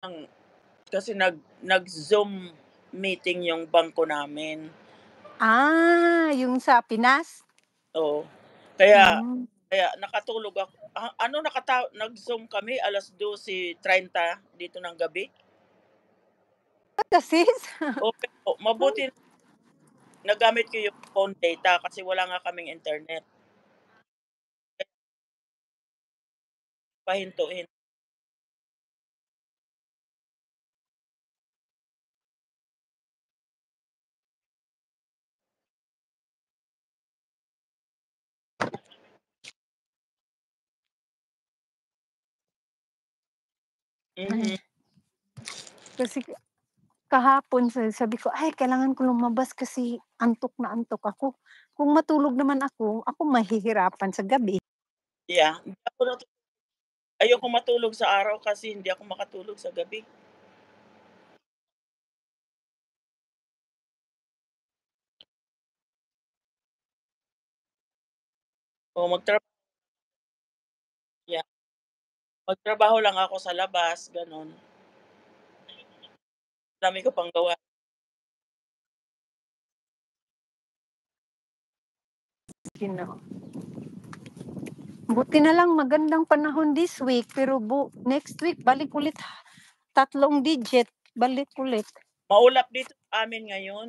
Ang kasi nag-Zoom meeting yung bangko namin. Yung sa Pinas? Oo, kaya Hmm. kaya nakatulog ako nag-Zoom kami 12:30 dito ng gabi. What the sis? Oo, mabuti nagamit ko yung phone data kasi wala nga kaming internet. Pahinto-hin Ay. Mhm. Kasi kahapon sabi ko, "Ay kailangan ko lumabas kasi antok na antok ako." Kung matulog naman ako mahihirapan sa gabi. Yeah, ayoko matulog sa araw kasi hindi ako makatulog sa gabi. Oo, yeah, magtrabaho lang ako sa labas, gano'n. Dami ko pang gawa. Ginoo. Buti na lang magandang panahon this week, pero next week balik ulit, 3 digit, balik ulit. Maulap dito sa amin ngayon.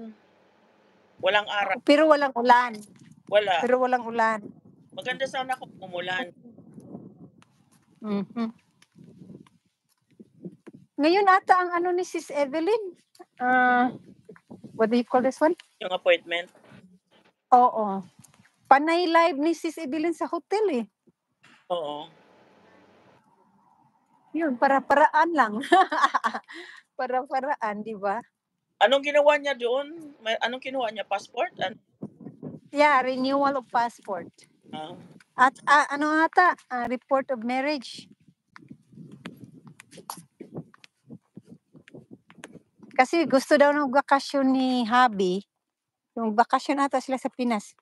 Walang araw. Pero walang ulan. Wala. Pero walang ulan. Maganda sana kung umulan. Mhm. Ngayon ata ang ano ni Sis Evelyn, what do you call this one? Yung appointment. Oo. Panay live ni Sis Evelyn sa hotel, eh. Oo. Yun, para-paraan lang. Para-paraan, 'di ba? Anong ginawa niya doon? Anong kinuha niya, passport? Yeah, renewal of passport. Ah, At ano ata, report of marriage. Kasi gusto daw ng bakasyon ni hubby, yung bakasyon ata sila sa Pinas.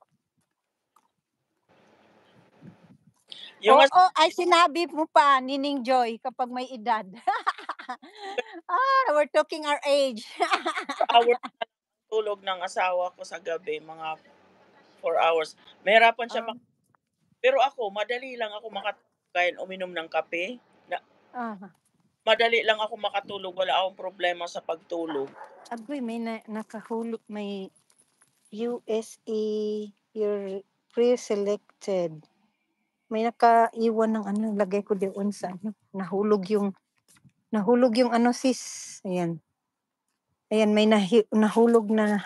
yung Oo, ay sinabi mo pa, Nining Joy, kapag may edad. We're talking our age. hours na lang tulog ng asawa ko sa gabi, mga 4 hours. Mahirapan siya Um, pero ako madali lang ako kahit uminom ng kape, uh, madali lang ako makatulog, wala akong problema sa pagtulog. Agoy, may nakahulog, may USA, you're pre-selected. May nakaiwan ng ano, lagay ko doon sa ano, nahulog yung ano sis, ayan. Ayan, may nahulog na,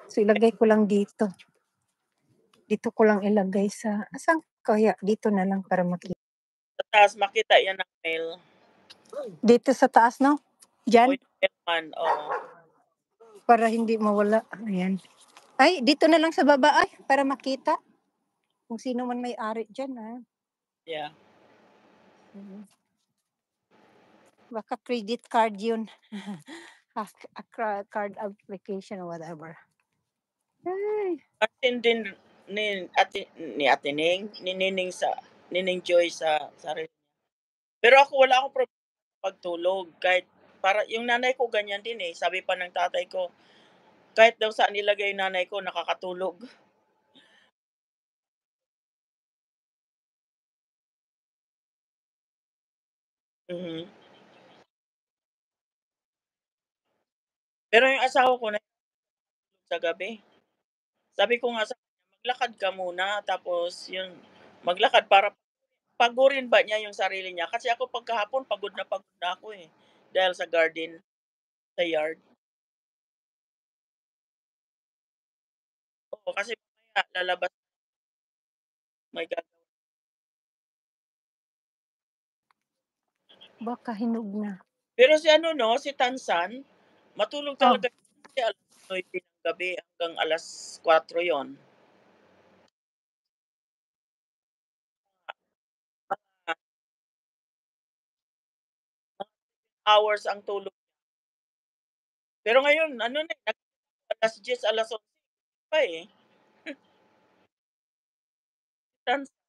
so ilagay ko lang dito. Dito ko lang ilagay asan kaya? Dito na lang para makita. Sa taas makita 'yan ng mail. Dito sa taas 'no? O Diyan? yung mailman, oo. Para hindi mawala, ayan. Ay, dito na lang sa baba ay, para makita kung sino man may-ari diyan, Yeah. Baka credit card yun. A card application or whatever. Ay, Atin din ni Ate Ning, ni Nining Joy sa sarili. Pero ako wala akong problema sa pagtulog kahit para yung nanay ko ganyan din, eh, sabi pa ng tatay ko, kahit daw saan nilagay yung nanay ko nakakatulog. Mhm. Pero yung asawa ko sa gabi. Sabi ko nga sa kanya, "Maglakad ka muna tapos yun, maglakad para pagurin ba niya yung sarili niya." Kasi ako pagkahapon pagod na ako, eh, dahil sa garden, sa yard. Oo, kasi mamaya lalabas, may gagawin. baka hinog na. Pero si ano 'no, si Tansan, matulog Oh, talaga kasi 9:00 ng gabi hanggang 4:00 'yon. Mga hours ang tulog. Pero ngayon ano na, eh, 10:00, 11:00 pa, eh. Tansan